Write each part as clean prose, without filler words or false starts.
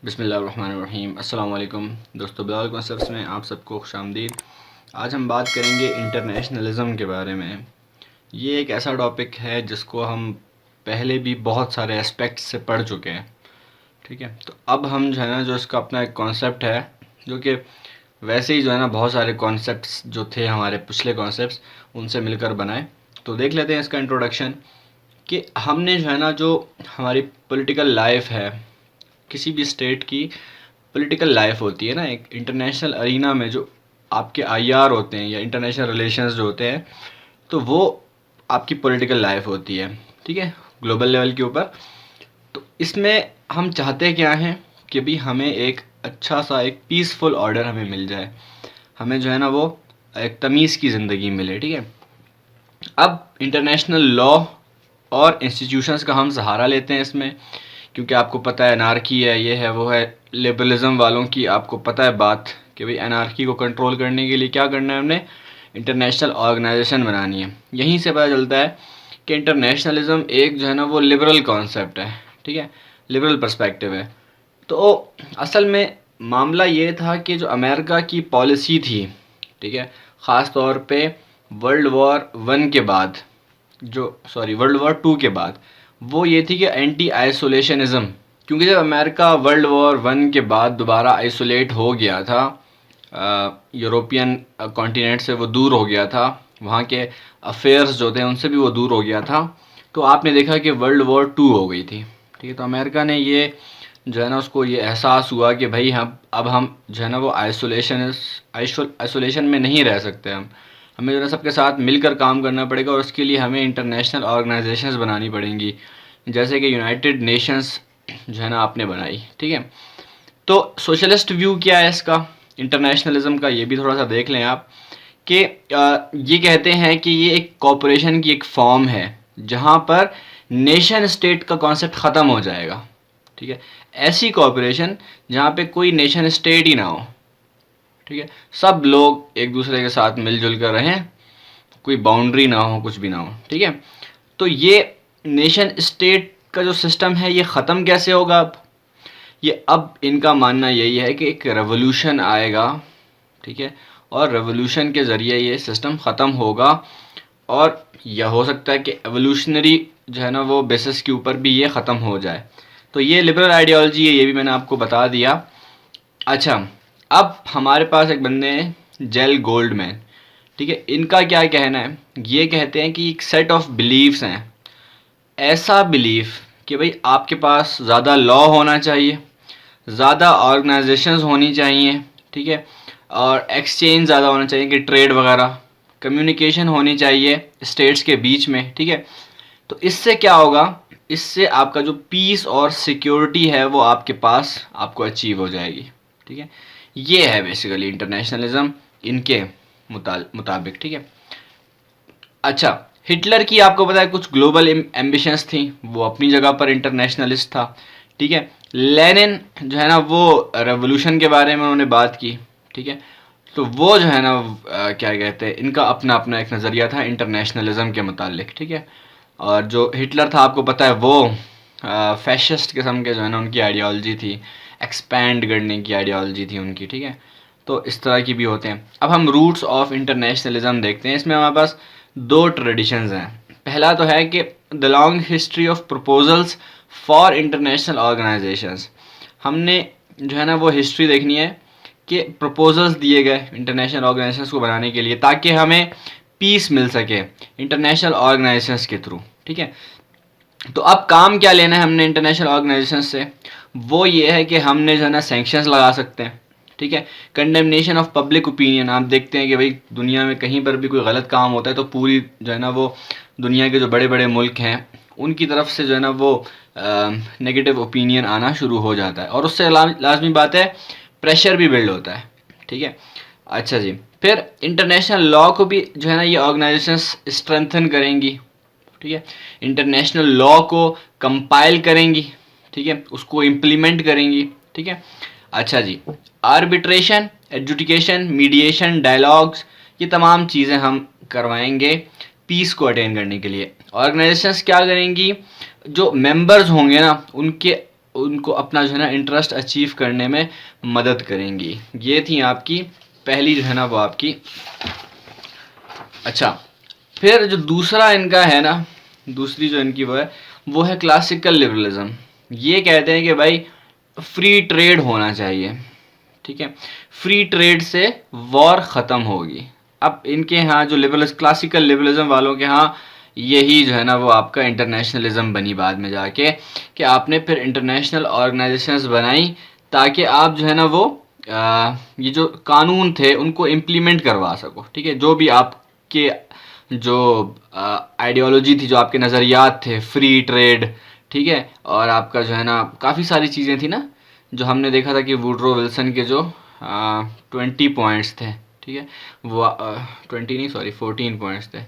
बिस्मिल्लाहिर्रहमानिर्रहीम। अस्सलाम वालेकुम दोस्तों, बिलाल कॉन्सेप्ट्स में आप सबको खुशामदीद। आज हम बात करेंगे इंटरनेशनलिज़म के बारे में। ये एक ऐसा टॉपिक है जिसको हम पहले भी बहुत सारे एस्पेक्ट्स से पढ़ चुके हैं, ठीक है। तो अब हम जो है ना, जो इसका अपना एक कॉन्सेप्ट है, जो कि वैसे ही जो है ना बहुत सारे कॉन्सेप्ट्स जो थे हमारे पिछले कॉन्सेप्ट्स उनसे मिलकर बनाए। तो देख लेते हैं इसका इंट्रोडक्शन कि हमने जो है ना, जो हमारी पॉलिटिकल लाइफ है, किसी भी स्टेट की पॉलिटिकल लाइफ होती है ना, एक इंटरनेशनल अरीना में जो आपके आईआर होते हैं या इंटरनेशनल रिलेशंस जो होते हैं, तो वो आपकी पॉलिटिकल लाइफ होती है, ठीक है, ग्लोबल लेवल के ऊपर। तो इसमें हम चाहते क्या हैं कि भी हमें एक अच्छा सा एक पीसफुल ऑर्डर हमें मिल जाए, हमें जो है ना वो एक तमीज़ की ज़िंदगी मिले, ठीक है। अब इंटरनेशनल लॉ और इंस्टीट्यूशंस का हम सहारा लेते हैं इसमें, क्योंकि आपको पता है एनार्की है, ये है वो है, लिबरलिज्म वालों की आपको पता है बात कि भाई एनार्की को कंट्रोल करने के लिए क्या करना है, हमने इंटरनेशनल ऑर्गेनाइजेशन बनानी है। यहीं से पता चलता है कि इंटरनेशनलिज्म एक जो है ना वो लिबरल कॉन्सेप्ट है, ठीक है, लिबरल पर्सपेक्टिव है। तो असल में मामला ये था कि जो अमेरिका की पॉलिसी थी, ठीक है, ख़ास तौर पे वर्ल्ड वॉर 1 के बाद, वर्ल्ड वॉर 2 के बाद, वो ये थी कि एंटी आइसोलेशनिज़म। क्योंकि जब अमेरिका वर्ल्ड वॉर 1 के बाद दोबारा आइसोलेट हो गया था, यूरोपियन कॉन्टिनेंट से वो दूर हो गया था, वहाँ के अफेयर्स जो थे उनसे भी वो दूर हो गया था, तो आपने देखा कि वर्ल्ड वॉर 2 हो गई थी, ठीक है। तो अमेरिका ने ये जो है ना, उसको ये एहसास हुआ कि भाई हम जो है ना वो आइसोलेशन में नहीं रह सकते, हमें जो है सबके साथ मिलकर काम करना पड़ेगा, और उसके लिए हमें इंटरनेशनल ऑर्गेनाइजेशंस बनानी पड़ेंगी, जैसे कि यूनाइटेड नेशंस जो है ना आपने बनाई, ठीक है। तो सोशलिस्ट व्यू क्या है इसका, इंटरनेशनलिज्म का, ये भी थोड़ा सा देख लें आप कि ये कहते हैं कि ये एक कॉरपोरेशन की एक फॉर्म है जहाँ पर नेशन स्टेट का कॉन्सेप्ट ख़त्म हो जाएगा, ठीक है। ऐसी कॉरपोरेशन जहाँ पे कोई नेशन स्टेट ही ना हो, ठीक है, सब लोग एक दूसरे के साथ मिलजुल कर रहें, कोई बाउंड्री ना हो, कुछ भी ना हो, ठीक है। तो ये नेशन स्टेट का जो सिस्टम है ये ख़त्म कैसे होगा अब इनका मानना यही है कि एक रेवोल्यूशन आएगा, ठीक है, और रेवोल्यूशन के ज़रिए ये सिस्टम ख़त्म होगा, और यह हो सकता है कि एवोल्यूशनरी जो है ना वो बेसिस के ऊपर भी ये ख़त्म हो जाए। तो ये लिबरल आइडियोलॉजी है, ये भी मैंने आपको बता दिया। अच्छा, अब हमारे पास एक बंदे हैं जेल गोल्डमैन, ठीक है, इनका क्या कहना है, ये कहते हैं कि एक सेट ऑफ बिलीव्स हैं, ऐसा बिलीफ कि भाई आपके पास ज़्यादा लॉ होना चाहिए, ज़्यादा ऑर्गेनाइजेशंस होनी चाहिए, ठीक है, और एक्सचेंज ज़्यादा होना चाहिए कि ट्रेड वगैरह, कम्युनिकेशन होनी चाहिए स्टेट्स के बीच में, ठीक है। तो इससे क्या होगा, इससे आपका जो पीस और सिक्योरिटी है वो आपके पास आपको अचीव हो जाएगी, ठीक है। ये है बेसिकली इंटरनेशनलिज्म इनके मुताबिक, ठीक है। अच्छा, हिटलर की आपको पता है कुछ ग्लोबल एम्बिशंस थी, वो अपनी जगह पर इंटरनेशनलिस्ट था, ठीक है। लेनिन जो है ना वो रेवोल्यूशन के बारे में उन्होंने बात की, ठीक है। तो वो जो है ना क्या कहते हैं, इनका अपना अपना एक नज़रिया था इंटरनेशनलिज्म के मुतालिक, ठीक है। और जो हिटलर था आपको पता है वो फैशिस्ट किस्म के जो है ना उनकी आइडियोलॉजी थी, एक्सपैंड करने की आइडियोलॉजी थी उनकी, ठीक है। तो इस तरह की भी होते हैं। अब हम रूट्स ऑफ इंटरनेशनलिज्म देखते हैं। इसमें हमारे पास दो ट्रेडिशंस हैं। पहला तो है कि the long history of proposals for international organisations. हमने जो है ना वो हिस्ट्री देखनी है कि प्रपोजल्स दिए गए इंटरनेशनल ऑर्गेनाइजेशंस को बनाने के लिए, ताकि हमें पीस मिल सके इंटरनेशनल ऑर्गेनाइजेशंस के थ्रू, ठीक है। तो अब काम क्या लेना है हमने इंटरनेशनल ऑर्गेनाइजेशन से, वो ये है कि हमने जो है ना सैंक्शंस लगा सकते हैं, ठीक है। कंडेमनेशन ऑफ पब्लिक ओपिनियन, आप देखते हैं कि भाई दुनिया में कहीं पर भी कोई गलत काम होता है तो पूरी जो है ना वो दुनिया के जो बड़े बड़े मुल्क हैं उनकी तरफ से जो है ना वो नेगेटिव ओपिनियन आना शुरू हो जाता है, और उससे लाजमी बात है प्रेशर भी बिल्ड होता है, ठीक है। अच्छा जी, फिर इंटरनेशनल लॉ को भी जो है ना ये ऑर्गेनाइजेशंस स्ट्रेंथन करेंगी, ठीक है। इंटरनेशनल लॉ को कंपाइल करेंगी, ठीक है, उसको इम्प्लीमेंट करेंगी, ठीक है। अच्छा जी, आर्बिट्रेशन, एजुकेशन, मीडिएशन, डायलॉग्स, ये तमाम चीज़ें हम करवाएंगे पीस को अटेन करने के लिए। ऑर्गेनाइजेशंस क्या करेंगी, जो मेंबर्स होंगे ना उनके उनको अपना जो है ना इंटरेस्ट अचीव करने में मदद करेंगी। ये थी आपकी पहली जो है ना वो आपकी। अच्छा, फिर जो दूसरा इनका है ना, दूसरी जो इनकी वो है क्लासिकल लिबरलिज्म। ये कहते हैं कि भाई फ्री ट्रेड होना चाहिए, ठीक है, फ्री ट्रेड से वॉर ख़त्म होगी। अब इनके यहाँ जो लिबरल क्लासिकल लिबरलिज्म वालों के यहाँ यही जो है ना वो आपका इंटरनेशनलिज्म बनी बाद में जाके, कि आपने फिर इंटरनेशनल ऑर्गेनाइजेशंस बनाई ताकि आप जो है ना वो ये जो कानून थे उनको इम्प्लीमेंट करवा सको, ठीक है। जो भी आपके जो आइडियोलॉजी थी, जो आपके नज़रियात थे, फ्री ट्रेड, ठीक है, और आपका जो है ना काफ़ी सारी चीज़ें थी ना, जो हमने देखा था कि वुडरो विल्सन के जो 20 पॉइंट्स थे, ठीक है, वो 20 नहीं सॉरी 14 पॉइंट्स थे,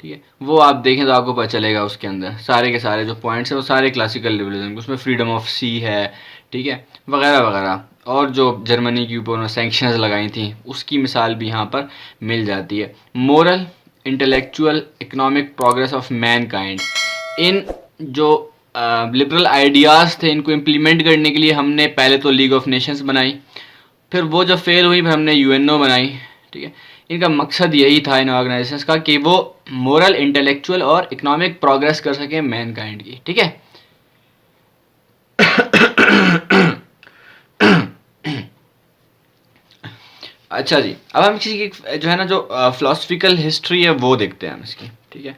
ठीक है, वो आप देखें तो आपको पता चलेगा उसके अंदर सारे के सारे जो पॉइंट्स हैं वो सारे क्लासिकल लिबरलिज्म, उसमें फ्रीडम ऑफ सी है, ठीक है, वगैरह वगैरह। और जो जर्मनी के ऊपर उन्होंने सैंक्शंस लगाई थी उसकी मिसाल भी यहाँ पर मिल जाती है। Moral, intellectual, economic progress of mankind, इन जो लिबरल आइडियाज़ थे इनको इम्प्लीमेंट करने के लिए हमने पहले तो लीग ऑफ नेशंस बनाई, फिर वो जब फेल हुई फिर हमने यूएनओ बनाई, ठीक है। इनका मकसद यही था इन ऑर्गेनाइजेशंस का कि वो मोरल, इंटेलेक्चुअल और इकोनॉमिक प्रोग्रेस कर सके मैनकाइंड की, ठीक है। अच्छा जी, अब हम किसी की जो है ना जो फिलोसफिकल हिस्ट्री है वो देखते हैं हम इसकी, ठीक है।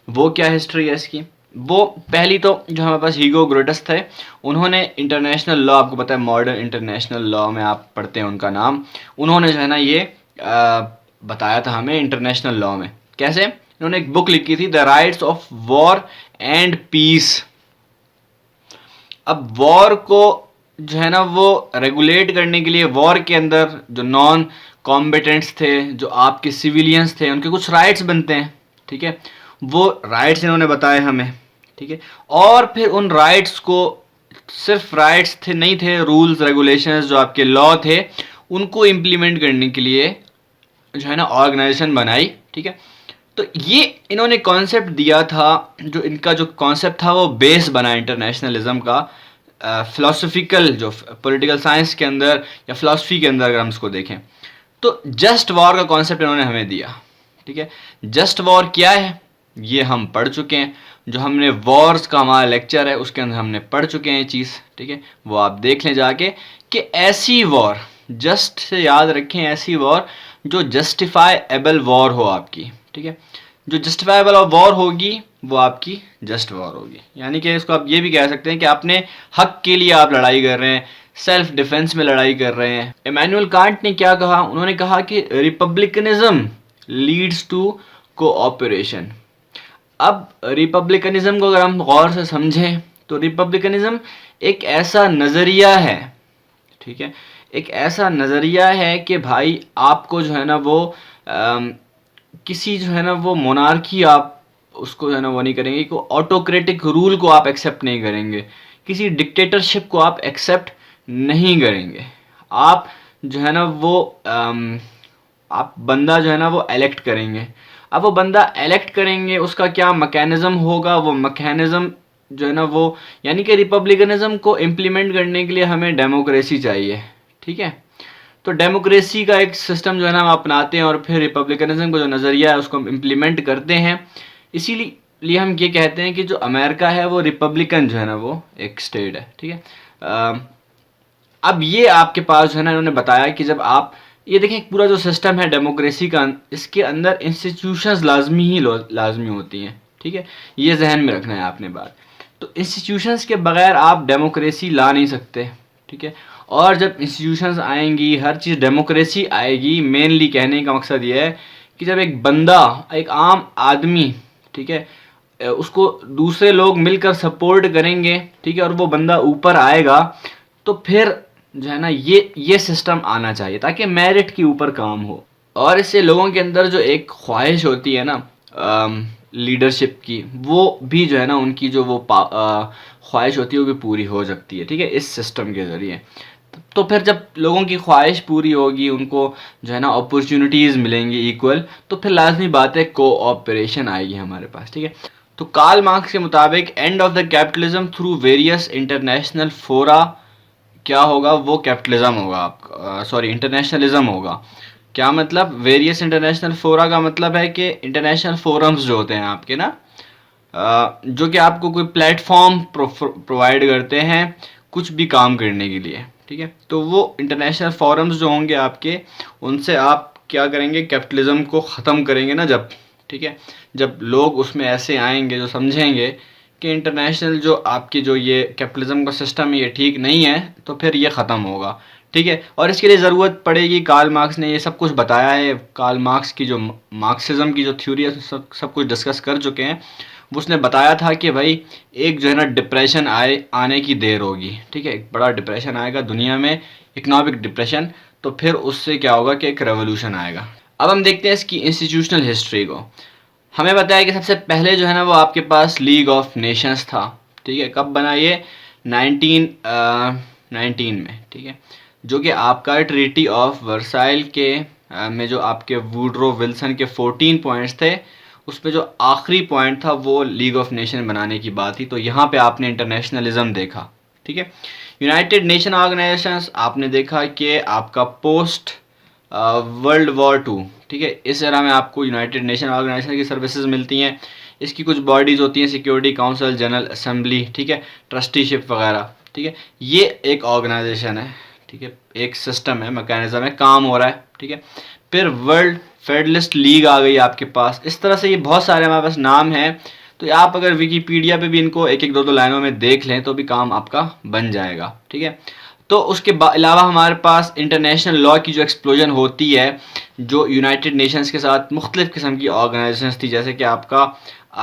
वो क्या हिस्ट्री है इसकी? वो पहली तो जो हमारे पास हीगो ग्रोटस थे, उन्होंने इंटरनेशनल लॉ, आपको पता है मॉडर्न इंटरनेशनल लॉ में आप पढ़ते हैं उनका नाम, उन्होंने जो है ना ये बताया था हमें इंटरनेशनल लॉ में कैसे। उन्होंने एक बुक लिखी थी, the rights of war and peace. अब वॉर को जो है ना वो रेगुलेट करने के लिए वॉर के अंदर जो नॉन कॉम्बेटेंट्स थे, जो आपके सिविलियंस थे, उनके कुछ राइट्स बनते हैं, ठीक है, वो राइट्स इन्होंने बताए हमें, ठीक है। और फिर उन राइट्स को, सिर्फ राइट्स थे नहीं थे, रूल्स रेगुलेशंस जो आपके लॉ थे उनको इम्प्लीमेंट करने के लिए जो है ना ऑर्गेनाइजेशन बनाई, ठीक है। तो ये इन्होंने कॉन्सेप्ट दिया था, जो इनका जो कॉन्सेप्ट था वो बेस बना इंटरनेशनलिज्म का फिलोसफिकल, जो पॉलिटिकल साइंस के अंदर या फिलोसफी के अंदर अगर हम इसको देखें तो जस्ट वॉर का कॉन्सेप्ट इन्होंने हमें दिया, ठीक है। जस्ट वॉर क्या है ये हम पढ़ चुके हैं, जो हमने वॉर्स का हमारा लेक्चर है उसके अंदर हमने पढ़ चुके हैं ये चीज़, ठीक है, वो आप देख लें जाके, कि ऐसी वॉर, जस्ट से याद रखें, ऐसी वॉर जो जस्टिफाइएबल वॉर हो आपकी, ठीक है। जो जस्टिफाइबल वॉर होगी वो आपकी जस्ट वॉर होगी, यानी कि इसको आप ये भी कह सकते हैं कि अपने हक के लिए आप लड़ाई कर रहे हैं, सेल्फ डिफेंस में लड़ाई कर रहे हैं। इमैनुअल कांट ने क्या कहा? उन्होंने कहा कि रिपब्लिकनिज्म लीड्स टू कोऑपरेशन। अब रिपब्लिकनिज्म को अगर हम गौर से समझें तो रिपब्लिकनिज्म एक ऐसा नज़रिया है, ठीक है, एक ऐसा नज़रिया है कि भाई आपको जो है ना वो किसी जो है ना वो मोनार्की आप उसको जो है ना वो नहीं करेंगे, को ऑटोक्रेटिक रूल को आप एक्सेप्ट नहीं करेंगे, किसी डिक्टेटरशिप को आप एक्सेप्ट नहीं करेंगे। आप जो है ना वो आप बंदा जो है ना वो एलेक्ट करेंगे। अब वो बंदा एलेक्ट करेंगे, उसका क्या मैकेनिज़्म होगा, वो मैकेनिज़्म जो है ना वो, यानी कि रिपब्लिकनिज्म को इम्प्लीमेंट करने के लिए हमें डेमोक्रेसी चाहिए, ठीक है। तो डेमोक्रेसी का एक सिस्टम जो है ना हम अपनाते हैं और फिर रिपब्लिकनिज्म का जो नज़रिया है उसको हम इम्प्लीमेंट करते हैं। इसीलिए हम ये कहते हैं कि जो अमेरिका है वो रिपब्लिकन जो है ना वो एक स्टेट है, ठीक है। अब ये आपके पास जो है ना इन्होंने बताया कि जब आप ये देखें पूरा जो सिस्टम है डेमोक्रेसी का, इसके अंदर इंस्टीट्यूशंस लाजमी होती हैं, ठीक है, ये जहन में रखना है आपने बात। तो इंस्टीट्यूशंस के बगैर आप डेमोक्रेसी ला नहीं सकते, ठीक है। और जब इंस्टीट्यूशंस आएंगी, हर चीज़ डेमोक्रेसी आएगी, मेनली कहने का मकसद ये है कि जब एक बंदा, एक आम आदमी, ठीक है, उसको दूसरे लोग मिलकर सपोर्ट करेंगे, ठीक है, और वो बंदा ऊपर आएगा, तो फिर जो है ना ये सिस्टम आना चाहिए ताकि मेरिट के ऊपर काम हो। और इससे लोगों के अंदर जो एक ख्वाहिश होती है ना लीडरशिप की, वो भी जो है ना उनकी जो वो ख्वाहिश होती है वो भी पूरी हो सकती है, ठीक है, इस सिस्टम के ज़रिए। तो फिर जब लोगों की ख्वाहिश पूरी होगी, उनको जो है ना अपॉर्चुनिटीज़ मिलेंगी इक्वल, तो फिर लाजमी बात है कोऑपरेशन आएगी हमारे पास, ठीक है। तो कार्ल मार्क्स के मुताबिक end of the capitalism through various international फोरा क्या होगा, वो कैपिटलिज्म होगा आपका, सॉरी इंटरनेशनलिज्म होगा। क्या मतलब, वेरियस इंटरनेशनल फोरा का मतलब है कि इंटरनेशनल फोरम्स जो होते हैं आपके ना, जो कि आपको कोई प्लेटफॉर्म प्रोवाइड करते हैं कुछ भी काम करने के लिए, ठीक है। तो वो इंटरनेशनल फोरम्स जो होंगे आपके, उनसे आप क्या करेंगे, कैपिटलिज्म को ख़त्म करेंगे ना जब, ठीक है। जब लोग उसमें ऐसे आएंगे जो समझेंगे कि इंटरनेशनल जो आपकी जो ये कैपिटलिज्म का सिस्टम है ये ठीक नहीं है, तो फिर ये ख़त्म होगा, ठीक है। और इसके लिए ज़रूरत पड़ेगी, कार्ल मार्क्स ने ये सब कुछ बताया है। कार्ल मार्क्स की जो मार्क्सिज्म की जो थ्योरी है सब कुछ डिस्कस कर चुके हैं। उसने बताया था कि भाई एक जो है ना डिप्रेशन आने की देर होगी, ठीक है। एक बड़ा डिप्रेशन आएगा दुनिया में, इकोनॉमिक डिप्रेशन, तो फिर उससे क्या होगा कि एक रेवोल्यूशन आएगा। अब हम देखते हैं इसकी इंस्टीट्यूशनल हिस्ट्री को। हमें बताया कि सबसे पहले जो है ना वो आपके पास लीग ऑफ नेशंस था, ठीक है। कब बना ये, 1919 में, ठीक है। जो कि आपका ट्रीटी ऑफ वर्साइल के में जो आपके वुडरो विल्सन के 14 पॉइंट्स थे, उसमें जो आखिरी पॉइंट था वो लीग ऑफ नेशन बनाने की बात थी। तो यहाँ पे आपने इंटरनेशनलिज्म देखा, ठीक है। यूनाइटेड नेशन ऑर्गेनाइजेशंस आपने देखा कि आपका पोस्ट वर्ल्ड वॉर 2, ठीक है, इस एरा में आपको यूनाइटेड नेशन ऑर्गेनाइजेशन की सर्विसेज मिलती हैं। इसकी कुछ बॉडीज़ होती हैं, सिक्योरिटी काउंसिल, जनरल असेंबली, ठीक है, ट्रस्टीशिप वगैरह, ठीक है। ये एक ऑर्गेनाइजेशन है, ठीक है, एक सिस्टम है, मैकेनिज्म है, काम हो रहा है, ठीक है। फिर वर्ल्ड फेडरलिस्ट लीग आ गई आपके पास। इस तरह से ये बहुत सारे हमारे पास नाम हैं। तो आप अगर विकीपीडिया पे भी इनको एक एक दो दो लाइनों में देख लें तो भी काम आपका बन जाएगा, ठीक है। तो उसके अलावा हमारे पास इंटरनेशनल लॉ की जो एक्सप्लोजन होती है, जो यूनाइटेड नेशंस के साथ मुख्तलिफ़ किस्म की ऑर्गेनाइजेशंस थी, जैसे कि आपका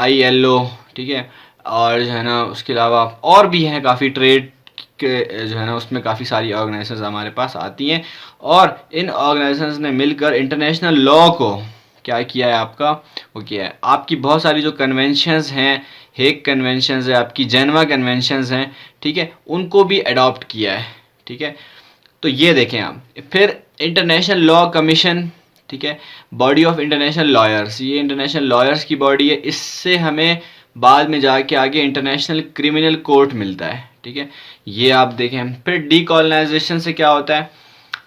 ILO, ठीक है, और जो है ना उसके अलावा और भी हैं काफ़ी, ट्रेड के जो है ना उसमें काफ़ी सारी ऑर्गेनाइजेशंस हमारे पास आती हैं। और इन ऑर्गेनाइजेशंस ने मिलकर इंटरनेशनल लॉ को क्या किया है आपका, वो किया है। आपकी बहुत सारी जो कन्वेंशंस हैं, हेग कन्वेंशंस है, आपकी जेनेवा कन्वेंशंस हैं, ठीक है, उनको भी अडॉप्ट किया है, ठीक है। तो ये देखें आप, फिर इंटरनेशनल लॉ कमीशन, ठीक है, बॉडी ऑफ इंटरनेशनल लॉयर्स, ये इंटरनेशनल लॉयर्स की बॉडी है। इससे हमें बाद में जाके आगे इंटरनेशनल क्रिमिनल कोर्ट मिलता है, ठीक है, ये आप देखें। फिर डीकॉलोनाइजेशन से क्या होता है,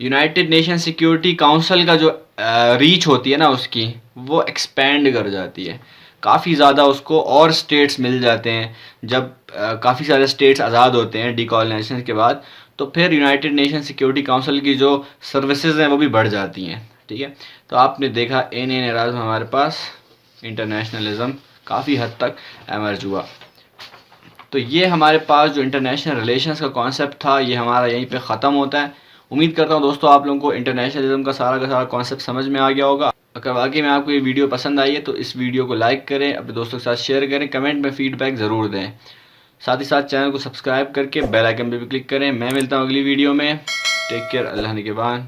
यूनाइटेड नेशन सिक्योरिटी काउंसिल का जो रीच होती है ना उसकी, वो एक्सपेंड कर जाती है काफ़ी ज़्यादा, उसको और स्टेट्स मिल जाते हैं। जब काफ़ी सारे स्टेट्स आज़ाद होते हैं डीकॉलोनाइजेशन के बाद, तो फिर यूनाइटेड नेशन सिक्योरिटी काउंसिल की जो सर्विसेज हैं वो भी बढ़ जाती हैं, ठीक है। तो आपने देखा इन एराज में हमारे पास इंटरनेशनलिज्म काफ़ी हद तक एमर्ज हुआ। तो ये हमारे पास जो इंटरनेशनल रिलेशंस का कॉन्सेप्ट था, ये हमारा यहीं पे ख़त्म होता है। उम्मीद करता हूँ दोस्तों आप लोगों को इंटरनेशनलिज्म का सारा कॉन्सेप्ट समझ में आ गया होगा। अगर वाकई में आपको ये वीडियो पसंद आई है तो इस वीडियो को लाइक करें, अपने दोस्तों के साथ शेयर करें, कमेंट में फीडबैक ज़रूर दें। साथ ही साथ चैनल को सब्सक्राइब करके बेल आइकन पे भी क्लिक करें। मैं मिलता हूँ अगली वीडियो में। टेक केयर, अल्लाह निगहबान।